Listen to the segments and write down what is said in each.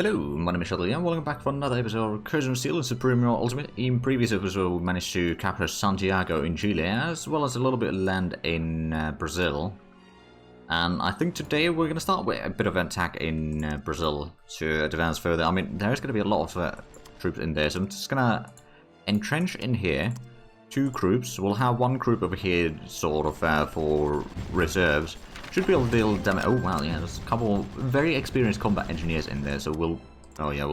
Hello, my name is Shuttle and welcome back for another episode of Curse of Steel and Supreme Ultimate. In previous episode we managed to capture Santiago in Chile as well as a little bit of land in Brazil. And I think today we're going to start with a bit of an attack in Brazil to advance further. I mean, there's going to be a lot of troops in there, so I'm just going to entrench in here. 2 groups. We'll have 1 group over here sort of for reserves. Should be able to deal damage. Oh wow, yeah, there's a couple very experienced combat engineers in there, so we'll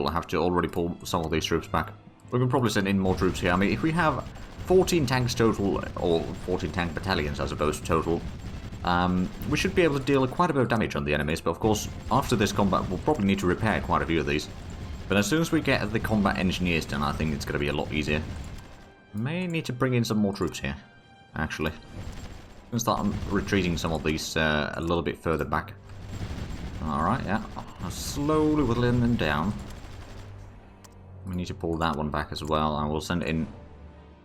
have to already pull some of these troops back. We can probably send in more troops here. I mean, if we have 14 tanks total, or 14 tank battalions I suppose total, we should be able to deal quite a bit of damage on the enemies, but of course after this combat we'll probably need to repair quite a few of these. But as soon as we get the combat engineers done, I think it's going to be a lot easier. May need to bring in some more troops here, actually. I'm going to start retreating some of these a little bit further back. Alright, yeah. I'll slowly whittling them down. We need to pull that one back as well, and we'll send in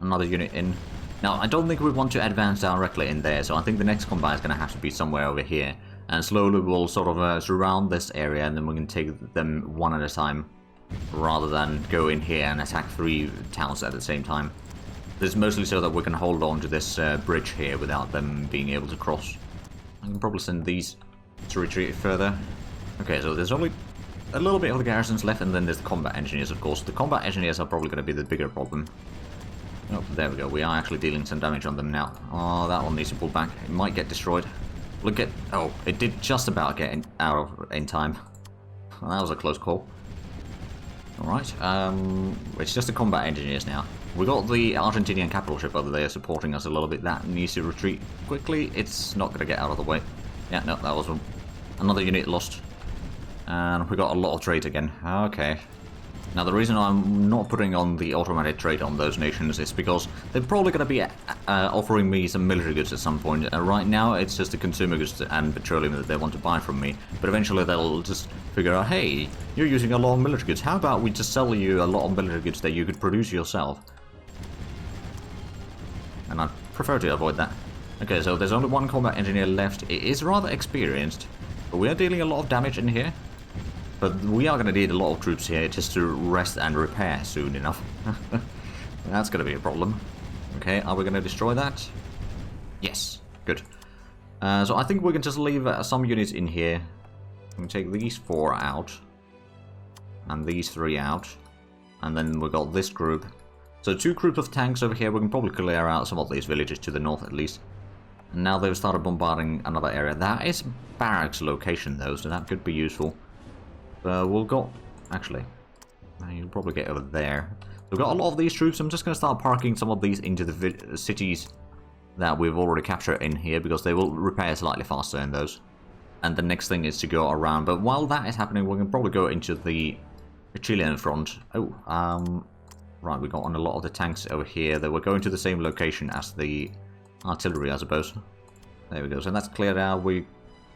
another unit in. Now, I don't think we want to advance directly in there, so I think the next combat is going to have to be somewhere over here. And slowly we'll sort of surround this area, and then we can take them one at a time, rather than go in here and attack 3 towns at the same time. This is mostly so that we can hold on to this bridge here without them being able to cross. I can probably send these to retreat further. Okay, so there's only a little bit of the garrisons left, and then there's the combat engineers, of course. The combat engineers are probably going to be the bigger problem. Oh, there we go. We are actually dealing some damage on them now. Oh, that one needs to pull back. It might get destroyed. Look at... Oh, it did just about get out in time. Well, that was a close call. Alright, it's just the combat engineers now. We got the Argentinian capital ship over there supporting us a little bit. That needs to retreat quickly. It's not going to get out of the way. Yeah, no, that was another unit lost. And we got a lot of trade again. Okay. Now, the reason I'm not putting on the automatic trade on those nations is because they're probably going to be offering me some military goods at some point. Right now, it's just the consumer goods and petroleum that they want to buy from me. But eventually, they'll just figure out, hey, you're using a lot of military goods. How about we just sell you a lot of military goods that you could produce yourself? And I prefer to avoid that. Okay, so there's only 1 combat engineer left. It is rather experienced, but we are dealing a lot of damage in here. But we are going to need a lot of troops here just to rest and repair soon enough. That's going to be a problem. Okay, are we going to destroy that? Yes, good. So I think we can just leave some units in here. We can take these 4 out. And these 3 out. And then we got this group. So 2 groups of tanks over here. We can probably clear out some of these villages to the north at least. And now they've started bombarding another area. That is barracks location though, so that could be useful. We'll go... Actually, you'll probably get over there. We've got a lot of these troops. I'm just going to start parking some of these into the cities that we've already captured in here, because they will repair slightly faster in those. And the next thing is to go around. But while that is happening, we can probably go into the Chilean front. Oh, right, we got on a lot of the tanks over here. They were going to the same location as the artillery, I suppose. There we go. So that's cleared out. We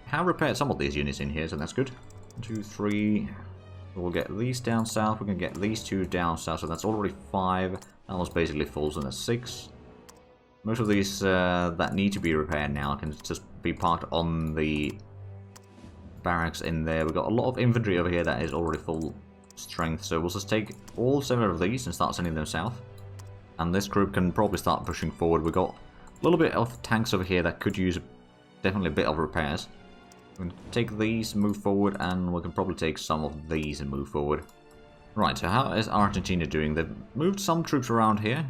have repaired some of these units in here, so that's good. 1, 2, 3. We'll get these down south. We can get these 2 down south. So that's already 5. That was basically full, so that's 6. Most of these that need to be repaired now can just be parked on the barracks in there. We've got a lot of infantry over here that is already full strength. So we'll just take all 7 of these and start sending them south. And this group can probably start pushing forward. We've got a little bit of tanks over here that could use definitely a bit of repairs. We can take these, move forward, and we can probably take some of these and move forward. Right, so how is Argentina doing? They've moved some troops around here.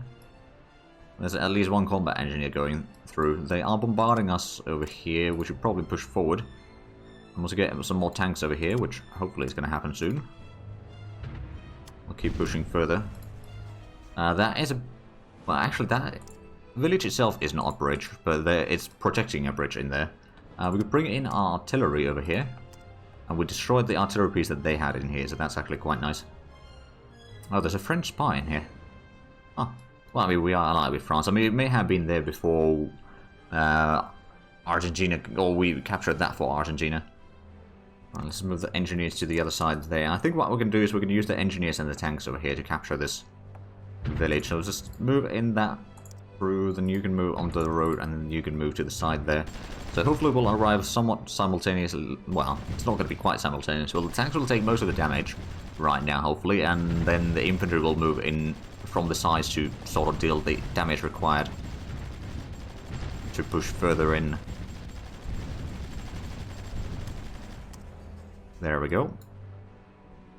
There's at least 1 combat engineer going through. They are bombarding us over here. We should probably push forward. And we'll get some more tanks over here, which hopefully is going to happen soon. We'll keep pushing further. That is a... Well, actually, that village itself is not a bridge, but it's protecting a bridge in there. We could bring in our artillery over here, and we destroyed the artillery piece that they had in here, so that's actually quite nice. Oh, there's a French spy in here. Oh, well, I mean, we are allied with France. I mean, it may have been there before Argentina, or we captured that for Argentina. Right, let's move the engineers to the other side there. I think what we can do is we can use the engineers and the tanks over here to capture this village. So just move in that through, then you can move onto the road, and then you can move to the side there. So hopefully we'll arrive somewhat simultaneously. Well, it's not going to be quite simultaneous. Well, the tanks will take most of the damage right now, hopefully, and then the infantry will move in from the sides to sort of deal the damage required to push further in. There we go.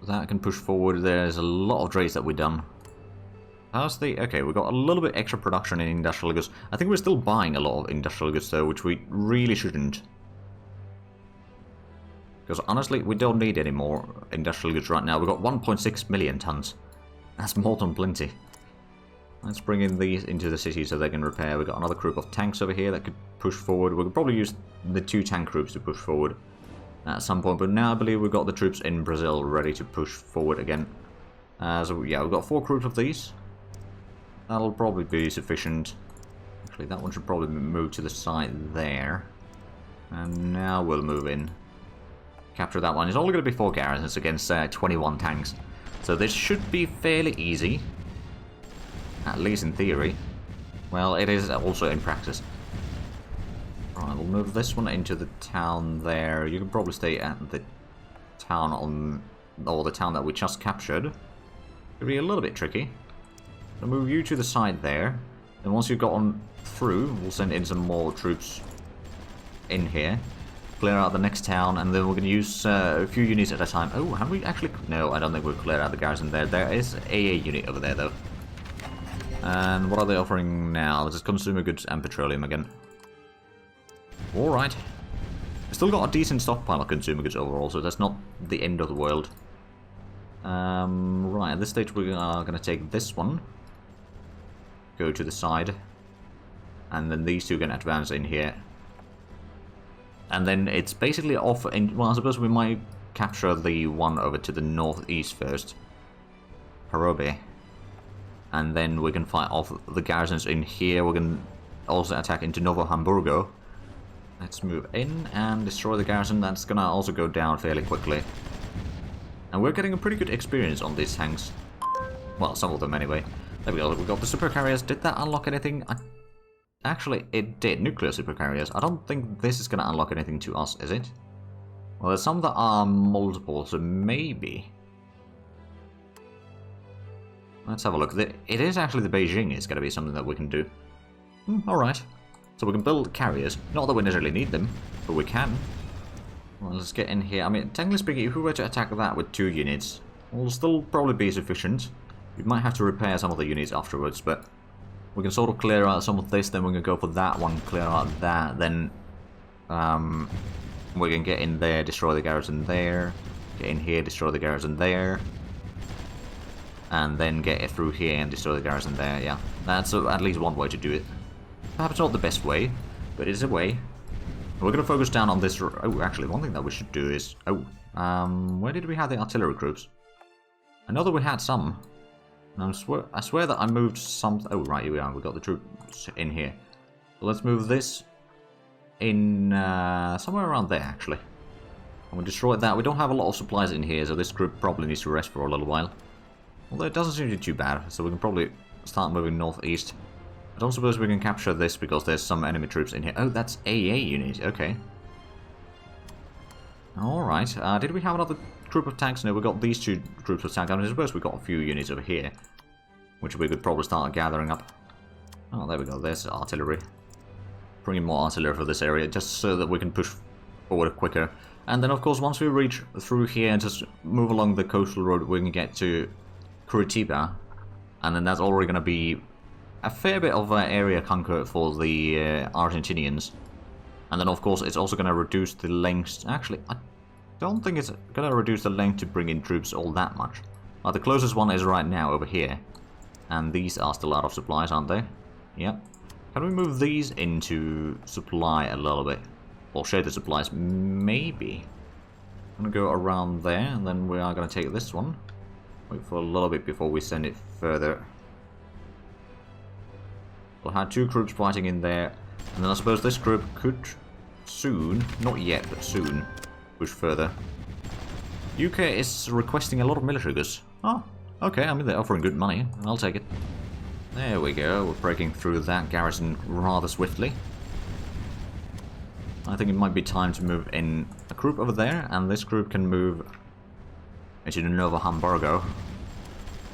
That can push forward. There's a lot of trades that we've done. How's the... Okay, we got a little bit extra production in industrial goods. I think we're still buying a lot of industrial goods though, which we really shouldn't. Because honestly, we don't need any more industrial goods right now. We've got 1.6 million tons. That's more than plenty. Let's bring in these into the city so they can repair. We've got another group of tanks over here that could push forward. We could probably use the 2 tank groups to push forward at some point. But now I believe we've got the troops in Brazil ready to push forward again. So yeah, we've got 4 groups of these. That'll probably be sufficient. Actually, that one should probably move to the side there. And now we'll move in. Capture that one. It's only going to be 4 garrisons against 21 tanks. So this should be fairly easy. At least in theory. Well, it is also in practice. Right, we'll move this one into the town there. You can probably stay at the town on... or the town that we just captured. It'll be a little bit tricky. I'll move you to the side there. And once you've gotten through, we'll send in some more troops in here. Clear out the next town, and then we're going to use a few units at a time. Oh, have we actually... No, I don't think we'll clear out the garrison there. There is a unit over there, though. And what are they offering now? This is consumer goods and petroleum again. Alright. Still got a decent stockpile of consumer goods overall, so that's not the end of the world. Right, at this stage we are going to take this one. Go to the side. And then these two can advance in here. And then it's basically off in... Well, I suppose we might capture the one over to the northeast first. Harobe. And then we can fight off the garrisons in here. We can also attack into Novo Hamburgo. Let's move in and destroy the garrison. That's gonna also go down fairly quickly. And we're getting a pretty good experience on these tanks. Well, some of them anyway. There we go. We got the super carriers. Did that unlock anything? Actually, it did. Nuclear super carriers. I don't think this is gonna unlock anything to us, is it? Well, there's some that are multiple, so maybe. Let's have a look. It is actually the Beijing is going to be something that we can do. Alright. So we can build carriers. Not that we necessarily need them, but we can. Well, let's get in here. I mean, technically speaking, if we were to attack that with 2 units, will still probably be sufficient. We might have to repair some of the units afterwards, but we can sort of clear out some of this, then we can go for that one, clear out that, then we can get in there, destroy the garrison there, get in here, destroy the garrison there. And then get it through here and destroy the garrison there, yeah. That's at least one way to do it. Perhaps not the best way, but it is a way. We're going to focus down on this... Oh, actually, one thing that we should do is... Oh, where did we have the artillery groups? I know that we had some. And I swear that I moved some... Oh, right, here we are. We got the troops in here. So let's move this in somewhere around there, actually. And we destroyed that. We don't have a lot of supplies in here, so this group probably needs to rest for a little while. Although it doesn't seem to be too bad, so we can probably start moving northeast. I don't suppose we can capture this because there's some enemy troops in here. Oh, that's AA unit, okay. Alright, did we have another group of tanks? No, we got these 2 groups of tanks. I suppose we got a few units over here, which we could probably start gathering up. Oh, there we go, there's artillery. Bringing more artillery for this area, just so that we can push forward quicker. And then, of course, once we reach through here and just move along the coastal road, we can get to Curitiba, and then that's already going to be a fair bit of area conquered for the Argentinians. And then of course it's also going to reduce the length. Actually, I don't think it's going to reduce the length to bring in troops all that much. The closest one is right now over here, and these are still out of supplies, aren't they? Yep. Can we move these into supply a little bit? Or share the supplies? Maybe. I'm going to go around there, and then we are going to take this one. Wait for a little bit before we send it further. We'll have 2 groups fighting in there. And then I suppose this group could soon, not yet, but soon, push further. UK is requesting a lot of military goods. Oh, okay, I mean they're offering good money. I'll take it. There we go, we're breaking through that garrison rather swiftly. I think it might be time to move in a group over there, and this group can move into Novo Hamburgo.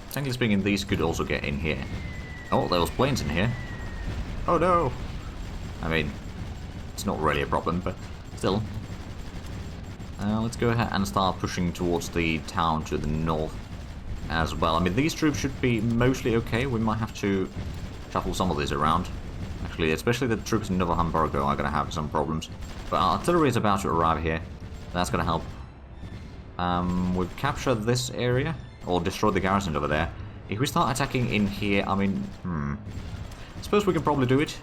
Technically speaking, these could also get in here. Oh, there was planes in here. Oh no! I mean, it's not really a problem, but still. Let's go ahead and start pushing towards the town to the north as well. I mean, these troops should be mostly okay. We might have to shuffle some of these around. Actually, especially the troops in Novo Hamburgo are going to have some problems. But our artillery is about to arrive here. That's going to help. We've captured this area, or destroyed the garrison over there. If we start attacking in here, I mean, I suppose we can probably do it.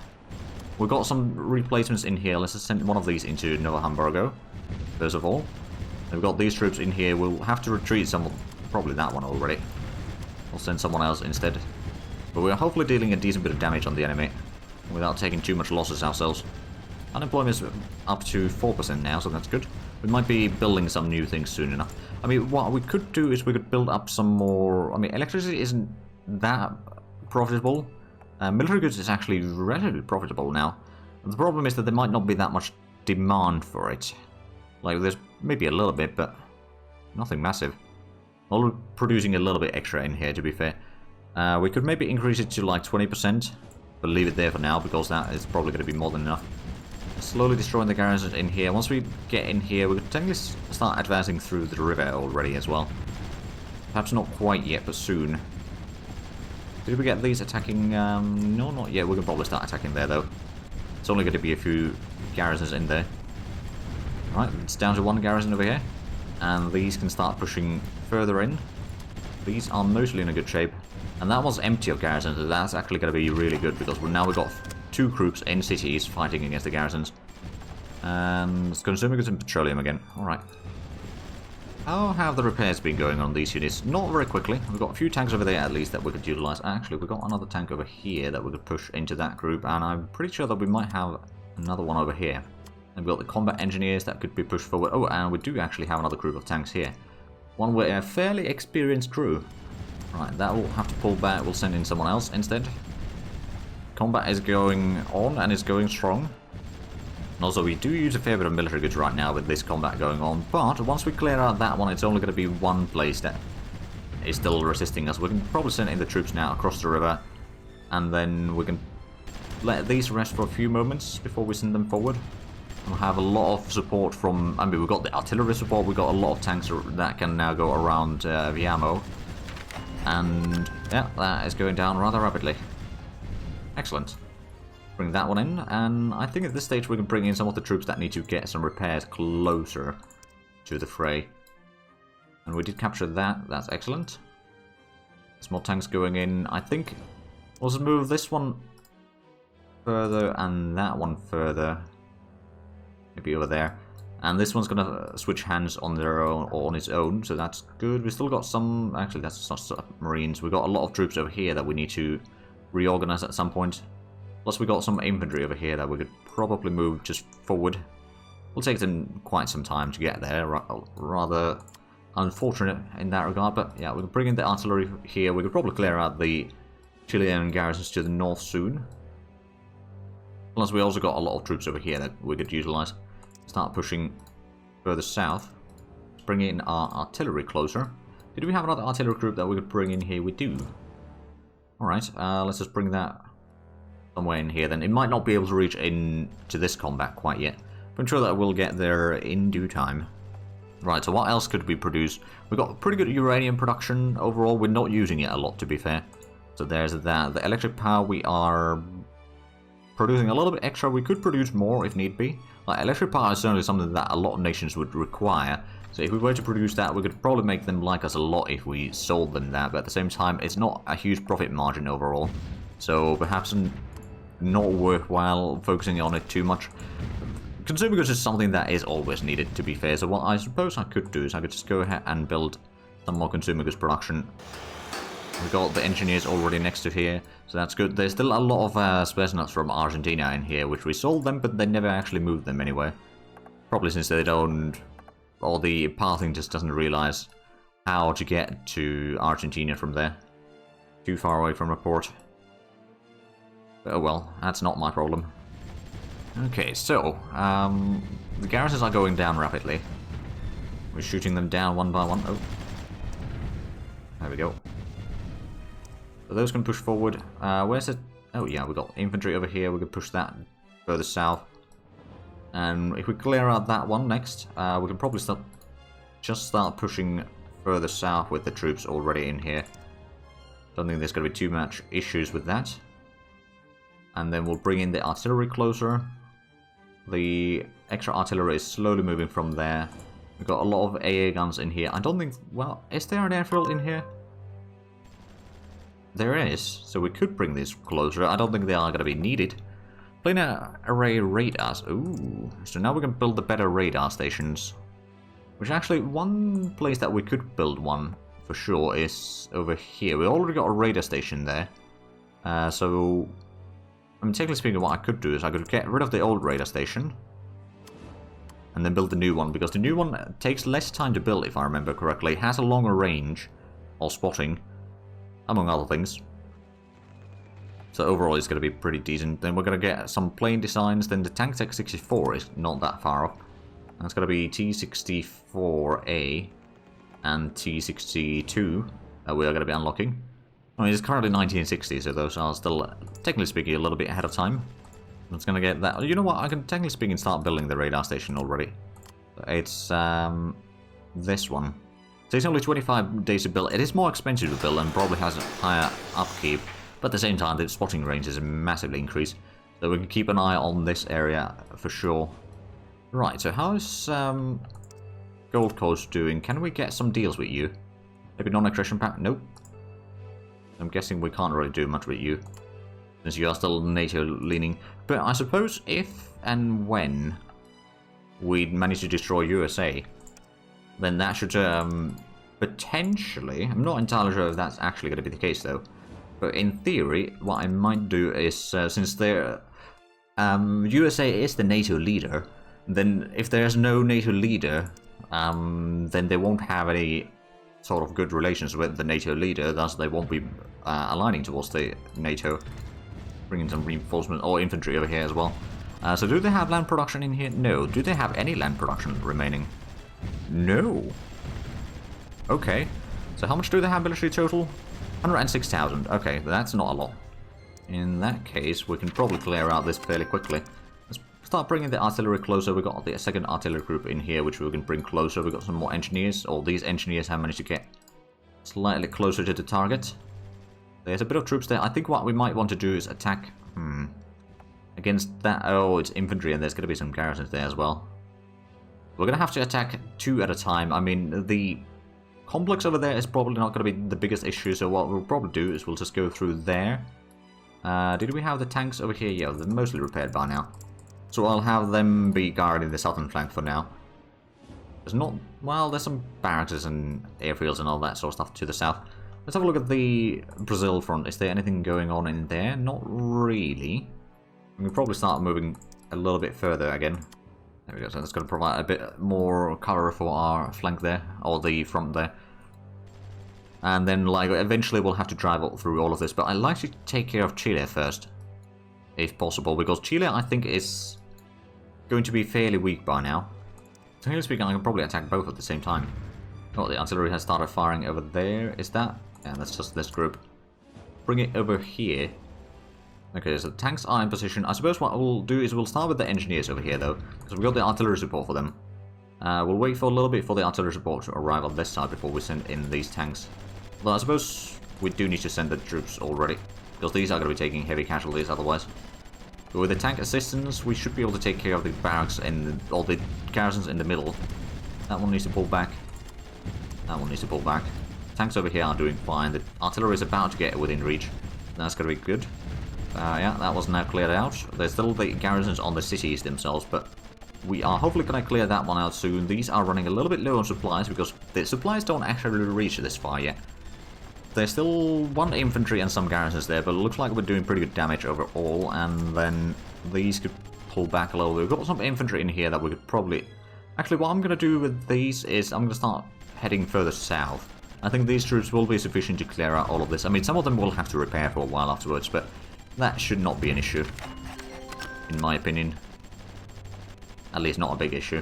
We've got some replacements in here. Let's just send one of these into Novo Hamburgo, first of all. We've got these troops in here. We'll have to retreat some, probably that one already. We'll send someone else instead. But we're hopefully dealing a decent bit of damage on the enemy without taking too much losses ourselves. Unemployment is up to 4% now, so that's good. We might be building some new things soon enough. I mean, what we could do is we could build up some more... I mean, electricity isn't that profitable. Military goods is actually relatively profitable now. The problem is that there might not be that much demand for it. Like, there's maybe a little bit, but nothing massive. Well, we're producing a little bit extra in here, to be fair. We could maybe increase it to like 20%, but leave it there for now, because that is probably going to be more than enough. Slowly destroying the garrisons in here. Once we get in here, we could technically start advancing through the river already as well. Perhaps not quite yet, but soon. Did we get these attacking? No, not yet. We can probably start attacking there, though. It's only going to be a few garrisons in there. Right, it's down to one garrison over here. And these can start pushing further in. These are mostly in a good shape. And that was empty of garrisons, so that's actually going to be really good, because now we've got two groups in cities fighting against the garrisons. And it's consuming goods and petroleum again. Alright. How have the repairs been going on these units? Not very quickly. We've got a few tanks over there at least that we could utilize. Actually, we've got another tank over here that we could push into that group, and I'm pretty sure that we might have another one over here. And we've got the combat engineers that could be pushed forward. Oh, and we do actually have another group of tanks here. One with a fairly experienced crew. Right, that will have to pull back. We'll send in someone else instead. Combat is going on and is going strong. And also, we do use a fair bit of military goods right now with this combat going on. But once we clear out that one, it's only going to be one place that is still resisting us. We can probably send in the troops now across the river. And then we can let these rest for a few moments before we send them forward. We'll have a lot of support from... I mean, we've got the artillery support. We've got a lot of tanks that can now go around Viamo. And yeah, that is going down rather rapidly. Excellent. Bring that one in, and I think at this stage we can bring in some of the troops that need to get some repairs closer to the fray. And we did capture that. That's excellent. Small tanks going in. I think we'll just move this one further and that one further. Maybe over there. And this one's gonna switch hands on their own, or on its own, so that's good. We still got some... Actually, that's not submarines. We've got a lot of troops over here that we need to reorganize at some point. Plus, we got some infantry over here that we could probably move just forward. It'll take them quite some time to get there. Rather unfortunate in that regard, but yeah, we can bring in the artillery here. We could probably clear out the Chilean garrisons to the north soon. Plus, we also got a lot of troops over here that we could utilize. Start pushing further south. Let's bring in our artillery closer. Did we have another artillery group that we could bring in here? We do. Alright, let's just bring that somewhere in here then. It might not be able to reach into this combat quite yet, but I'm sure that we'll get there in due time. Right, so what else could we produce? We've got pretty good uranium production overall. We're not using it a lot, to be fair. So there's that. The electric power, we are producing a little bit extra. We could produce more if need be. Like, electric power is certainly something that a lot of nations would require. So if we were to produce that, we could probably make them like us a lot if we sold them that. But at the same time, it's not a huge profit margin overall. So perhaps not worthwhile focusing on it too much. Consumer goods is something that is always needed, to be fair. So what I suppose I could do is I could just go ahead and build some more consumer goods production. We've got the engineers already next to here, so that's good. There's still a lot of space nuts from Argentina in here, which we sold them, but they never actually moved them anywhere. Probably since they don't, or the pathing just doesn't realize how to get to Argentina from there. Too far away from the port. Oh well, that's not my problem. Okay, so, the garrisons are going down rapidly. We're shooting them down one by one. Oh. There we go. So those can push forward. Where's it? Oh yeah, we got infantry over here. We can push that further south. And if we clear out that one next, we can probably start pushing further south with the troops already in here. Don't think there's going to be too much issues with that. And then we'll bring in the artillery closer. The extra artillery is slowly moving from there. We've got a lot of AA guns in here. I don't think... Well, is there an airfield in here? There is, so we could bring these closer. I don't think they are going to be needed. Planar array radars. Ooh, so now we can build the better radar stations. Which actually, one place that we could build one for sure is over here. We already got a radar station there. So, I mean, technically speaking, what I could do is I could get rid of the old radar station. And then build the new one, because the new one takes less time to build, if I remember correctly. It has a longer range, or spotting. Among other things. So overall it's going to be pretty decent. Then we're going to get some plane designs. Then the tank Tech 64 is not that far off. That's going to be T-64A and T-62 that we are going to be unlocking. I mean, it's currently 1960, so those are still, technically speaking, a little bit ahead of time. It's going to get that. You know what? I can, technically speaking, start building the radar station already. It's this one. So it's only 25 days to build. It is more expensive to build and probably has a higher upkeep. But at the same time, the spotting range is massively increased. So we can keep an eye on this area for sure. Right, so how's Gold Coast doing? Can we get some deals with you? Maybe non-aggression pact? Nope. I'm guessing we can't really do much with you. Since you are still NATO leaning. But I suppose if and when we manage to destroy USA... then that should potentially... I'm not entirely sure if that's actually going to be the case, though. But in theory, what I might do is, since they're... USA is the NATO leader, then if there's no NATO leader, then they won't have any sort of good relations with the NATO leader, thus they won't be aligning towards the NATO. Bringing some reinforcement or infantry over here as well. So do they have land production in here? No. Do they have any land production remaining? No. Okay. So how much do they have military total? 106,000. Okay, that's not a lot. In that case, we can probably clear out this fairly quickly. Let's start bringing the artillery closer. We've got the second artillery group in here, which we can bring closer. We've got some more engineers. All these engineers have managed to get slightly closer to the target. There's a bit of troops there. I think what we might want to do is attack... against that... Oh, it's infantry, and there's going to be some garrisons there as well. We're going to have to attack two at a time. I mean, the complex over there is probably not going to be the biggest issue, so what we'll probably do is we'll just go through there. Did we have the tanks over here? Yeah, they're mostly repaired by now. So I'll have them be guarding the southern flank for now. There's not... Well, there's some barracks and airfields and all that sort of stuff to the south. Let's have a look at the Brazil front. Is there anything going on in there? Not really. We can probably start moving a little bit further again. There we go, so that's going to provide a bit more cover for our flank there, or the front there. And then, like, eventually we'll have to drive through all of this, but I'd like to take care of Chile first, if possible, because Chile, I think, is going to be fairly weak by now. Technically speaking, I can probably attack both at the same time. Oh, the artillery has started firing over there. Is that? Yeah, that's just this group. Bring it over here. Okay, so the tanks are in position. I suppose what we'll do is we'll start with the engineers over here, though, because we've got the artillery support for them. We'll wait for a little bit for the artillery support to arrive on this side before we send in these tanks. Although I suppose we do need to send the troops already, because these are going to be taking heavy casualties otherwise. But with the tank assistance, we should be able to take care of the barracks and all the garrisons in the middle. That one needs to pull back. That one needs to pull back. Tanks over here are doing fine. The artillery is about to get within reach. That's going to be good. Yeah, that was now cleared out. There's still the garrisons on the cities themselves, but we are hopefully going to clear that one out soon. These are running a little bit low on supplies, because the supplies don't actually reach this far yet. There's still one infantry and some garrisons there, but it looks like we're doing pretty good damage overall, and then these could pull back a little bit. We've got some infantry in here that we could probably... Actually, what I'm going to do with these is I'm going to start heading further south. I think these troops will be sufficient to clear out all of this. I mean, some of them will have to repair for a while afterwards, but That should not be an issue, in my opinion. At least not a big issue.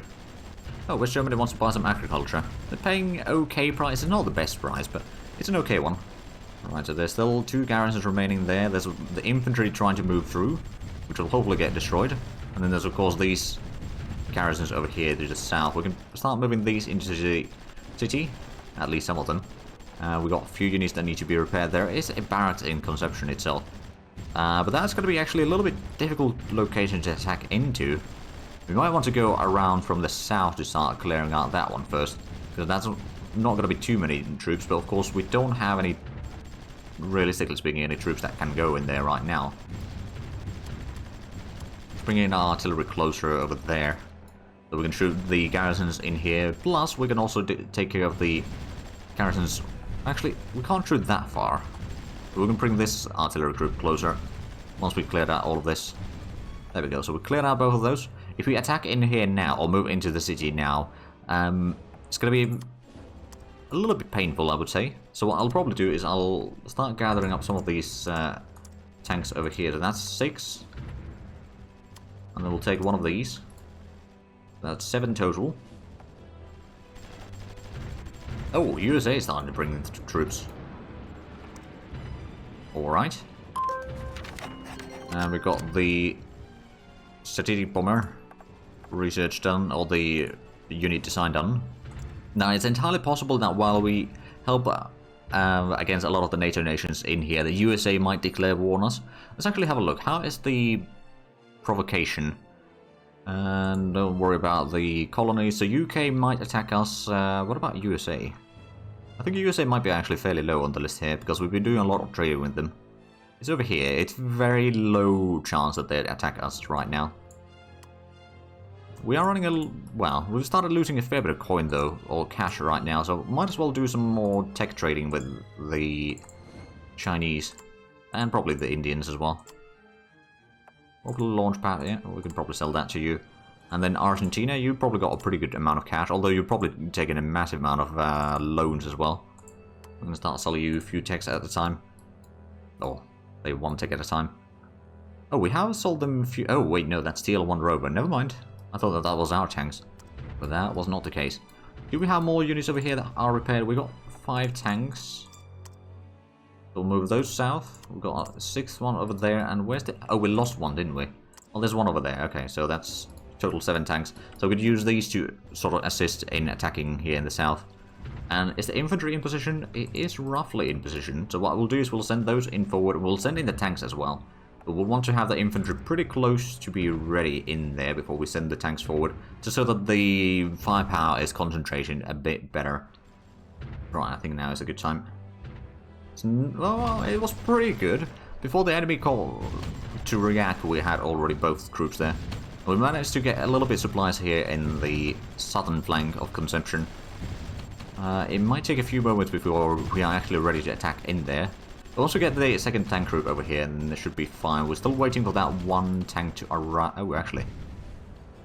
Oh, West Germany wants to buy some agriculture. They're paying okay price. It's not the best price, but it's an okay one. Alright, so there's still 2 garrisons remaining there. There's the infantry trying to move through, which will hopefully get destroyed. And then there's, of course, these garrisons over here to the south. We can start moving these into the city, at least some of them. We got a few units that need to be repaired. There is a barracks in Conception itself. But that's going to be actually a little bit difficult location to attack into. We might want to go around from the south to start clearing out that one first, because that's not going to be too many troops, but of course we don't have any, realistically speaking, any troops that can go in there right now. Let's bring in our artillery closer over there, so we can shoot the garrisons in here, plus we can also take care of the garrisons. Actually, we can't shoot that far, but we can bring this artillery group closer once we cleared out all of this. There we go, so we cleared out both of those. If we attack in here now, or move into the city now, it's going to be a little bit painful, I would say. So what I'll probably do is I'll start gathering up some of these tanks over here. So that's 6. And then we'll take one of these. That's 7 total. Oh, USA is starting to bring in troops. Alright. And we've got the strategic bomber research done, or the unit design done. Now, it's entirely possible that while we help against a lot of the NATO nations in here, the USA might declare war on us. Let's actually have a look. How is the provocation? And don't worry about the colonies. So UK might attack us. What about USA? I think USA might be actually fairly low on the list here, because we've been doing a lot of trading with them. It's over here. It's very low chance that they'd attack us right now. We are running a... well, we've started losing a fair bit of coin though, or cash right now, so might as well do some more tech trading with the Chinese, and probably the Indians as well. Orbital launch pad, yeah, we can probably sell that to you. And then Argentina, you probably got a pretty good amount of cash, although you've probably taken a massive amount of loans as well. I'm going to start selling you a few techs at a time. Oh, they one tech at a time. Oh, we have sold them a few... oh, wait, no, that's TL1 Rover. Never mind. I thought that that was our tanks, but that was not the case. Do we have more units over here that are repaired? We got 5 tanks. We'll move those south. We've got a 6th one over there, and where's the... oh, we lost one, didn't we? Oh, there's one over there. Okay, so that's total 7 tanks. So we could use these to sort of assist in attacking here in the south. And is the infantry in position? It is roughly in position. So what we'll do is we'll send those in forward. We'll send in the tanks as well. But we'll want to have the infantry pretty close to be ready in there before we send the tanks forward, just so that the firepower is concentrated a bit better. Right, I think now is a good time. Well, it was pretty good. Before the enemy called to react, we had already both groups there. We managed to get a little bit of supplies here in the southern flank of Conception. It might take a few moments before we are actually ready to attack in there. We'll also get the 2nd tank group over here, and it should be fine. We're still waiting for that 1 tank to arrive. Oh, actually.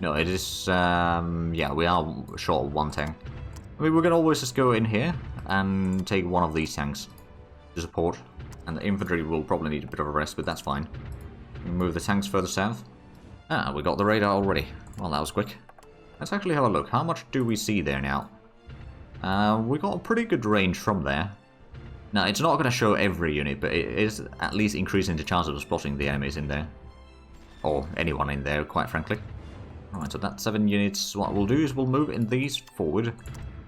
No, it is... yeah, we are short of 1 tank. I mean, we can always just go in here and take one of these tanks to support. And the infantry will probably need a bit of a rest, but that's fine. We'll move the tanks further south. Ah, we got the radar already. Well, that was quick. Let's actually have a look. How much do we see there now? We got a pretty good range from there. Now, it's not going to show every unit, but it is at least increasing the chance of spotting the enemies in there. Or anyone in there, quite frankly. Alright, so that's 7 units. What we'll do is we'll move in these forward.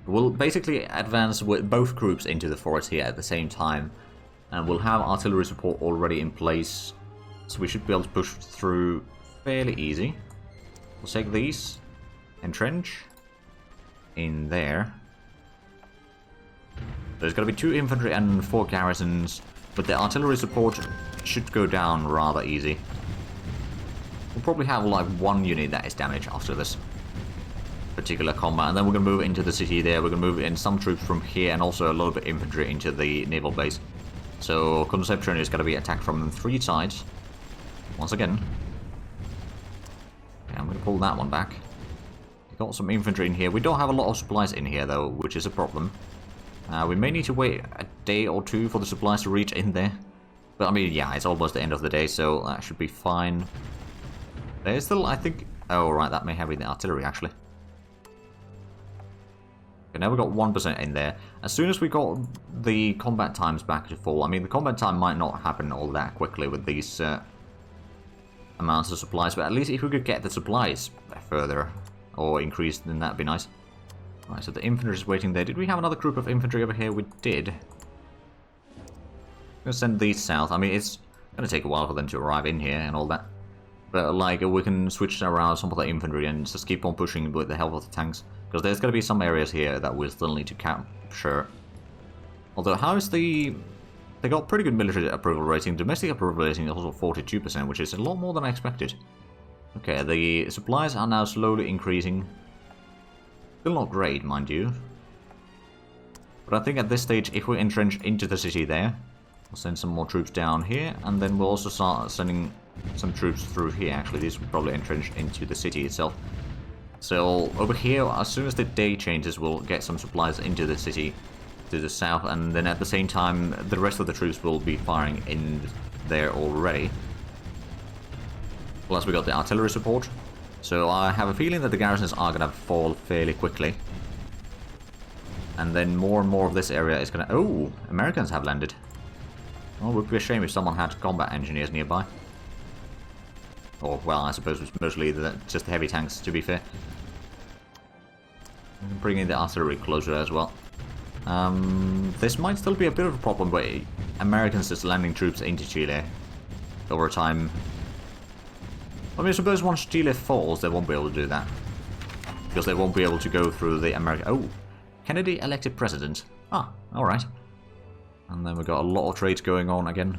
We'll basically advance with both groups into the forest here at the same time. And we'll have artillery support already in place. So we should be able to push through fairly easy. We'll take these. Entrench. In there. There's going to be 2 infantry and 4 garrisons, but the artillery support should go down rather easy. We'll probably have like 1 unit that is damaged after this particular combat, and then we're going to move into the city there. We're going to move in some troops from here, and also a little bit infantry into the naval base. So Conception is going to be attacked from 3 sides. Once again. Okay, I'm going to pull that one back. We've got some infantry in here. We don't have a lot of supplies in here though, which is a problem. We may need to wait a day or 2 for the supplies to reach in there. But I mean, yeah, it's almost the end of the day, so that should be fine. There's still, I think... Oh, right, that may have been the artillery, actually. Okay, now we got 1% in there. As soon as we got the combat times back to full, I mean, the combat time might not happen all that quickly with these amounts of supplies, but at least if we could get the supplies further or increased, then that'd be nice. Right, so the infantry is waiting there. Did we have another group of infantry over here? We did. I'm gonna send these south. I mean, it's gonna take a while for them to arrive in here and all that. But, like, we can switch around some of the infantry and just keep on pushing with the help of the tanks. Because there's gonna be some areas here that we'll still need to capture. Although, how is the... They got pretty good military approval rating. Domestic approval rating is also 42%, which is a lot more than I expected. Okay, the supplies are now slowly increasing. Still not great, mind you. But I think at this stage, if we entrench into the city there, we'll send some more troops down here, and then we'll also start sending some troops through here. Actually, these will probably entrench into the city itself. So over here, as soon as the day changes, we'll get some supplies into the city to the south, and then at the same time, the rest of the troops will be firing in there already. Plus, we got the artillery support. So I have a feeling that the garrisons are going to fall fairly quickly. And then more and more of this area is going to... Oh, Americans have landed. Well, it would be a shame if someone had combat engineers nearby. Or, well, I suppose it's mostly just the heavy tanks, to be fair. Bring in the artillery closer as well. This might still be a bit of a problem, but Americans just landing troops into Chile over time. I mean, I suppose once Chile falls, they won't be able to do that. Because they won't be able to go through the American... Oh, Kennedy elected president. Ah, alright. And then we've got a lot of trades going on again.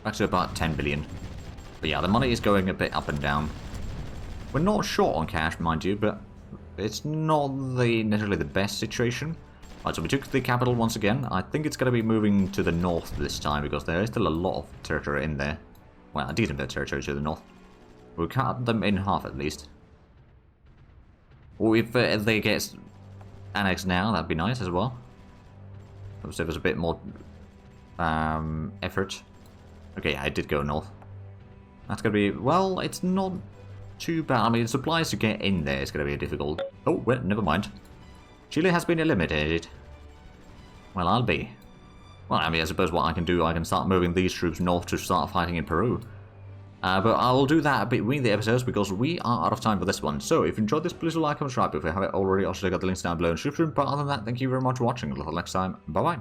Back to about 10 billion. But yeah, the money is going a bit up and down. We're not short on cash, mind you, but it's not necessarily the best situation. Right, so we took the capital once again. I think it's going to be moving to the north this time, because there is still a lot of territory in there. Well, a decent bit of territory to the north. We'll cut them in half at least. Or if they get annexed now, that'd be nice as well. So there's a bit more effort. Okay, yeah, I did go north. That's going to be... Well, it's not too bad. I mean, supplies to get in there is going to be difficult. Oh, well, never mind. Chile has been eliminated. Well, I'll be. Well, I mean, I suppose what I can do, I can start moving these troops north to start fighting in Peru. But I will do that between the episodes because we are out of time for this one. So, if you enjoyed this, please like and subscribe if you haven't already. Also, check out the links down below in the description. But other than that, thank you very much for watching. Until next time, bye-bye.